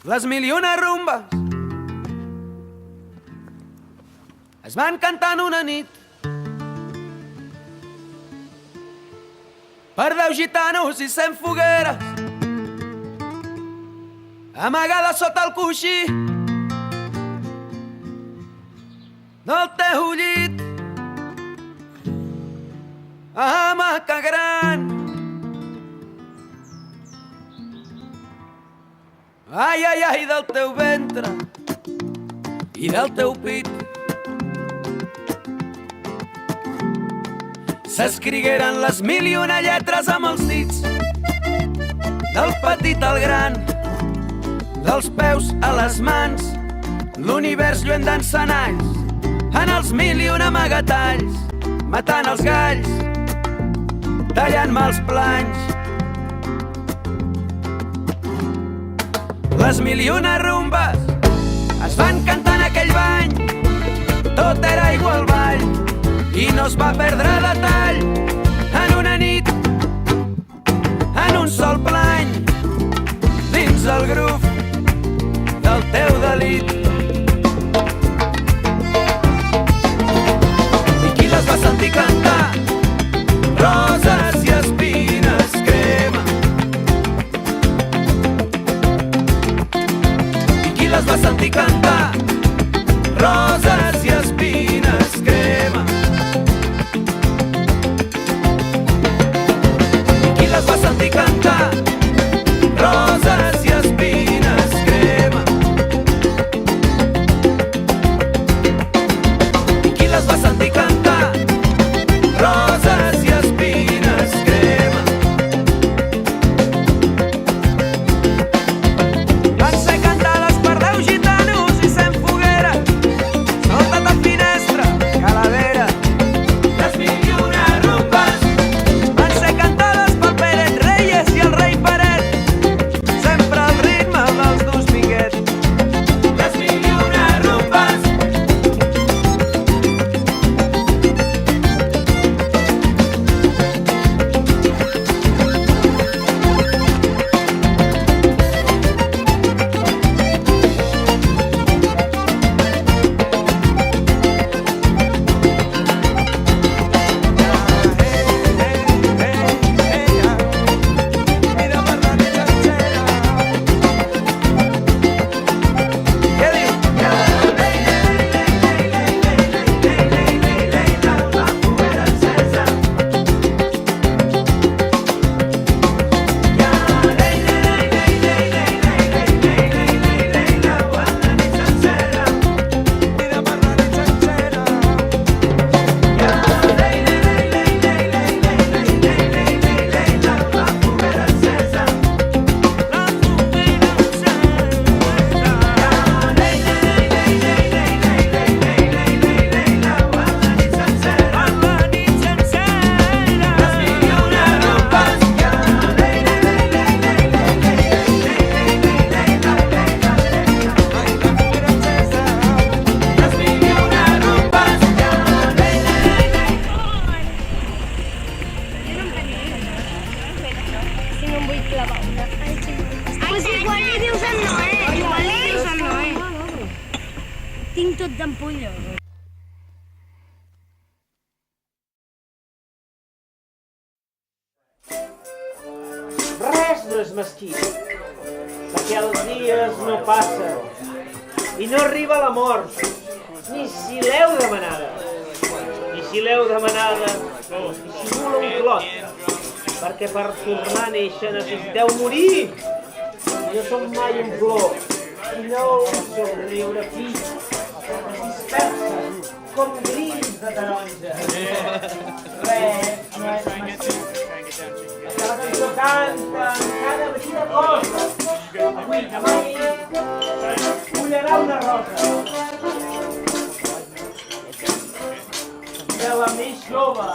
Les mil i una rumbes es van cantar en una nit per 10 gitanos i 100 fogueres amagades sota el coixí del teu llit. Hamaca gran, ai, ai, ai, del teu ventre i del teu pit. S'escrigueren les mil i una lletres amb els dits, del petit al gran, dels peus a les mans, l'univers lluent d'encenalls, en els mil i una amagatalls, matant els galls, tallant-me els planys. Les mil i una rumbes es van cantar en aquell bany, tot era aigua al ball i no es va perdre detall. En una nit, en un sol plany, dins el groove del teu delit. I qui les va sentir cantar? Roses i espines crema. I qui les va sentir cantar? Roses i espines crema. I qui les va sentir cantar? Roses i espines crema. I qui les va sentir cantar? Roses i espines crema. Van ser cantades per 10 gitanos i 100 fogueres sota ta finestra, calavera. Les mil i una rumbes van ser cantades pel Pérez Reyes i el rei Peret, sempre al ritme dels dos Piquet. Les mil i una rumbes Pues igual li dius el Noé. Igual li dius el Noé. Tinc tot d'ampolla. Res no és mesquí, perquè els dies no passen i no arriba la mort, ni si l'heu demanada. I si l'heu demanada, dissimula un clot, perquè per tornar a néixer necessiteu morir. I no som mai un flor, sinó un somriure fi, es dispersa com grills de taronja. Res no és mesquí. La cançó canta en cada bri de cos. Avui, demà i ahir, collarà una rosa. De la més jove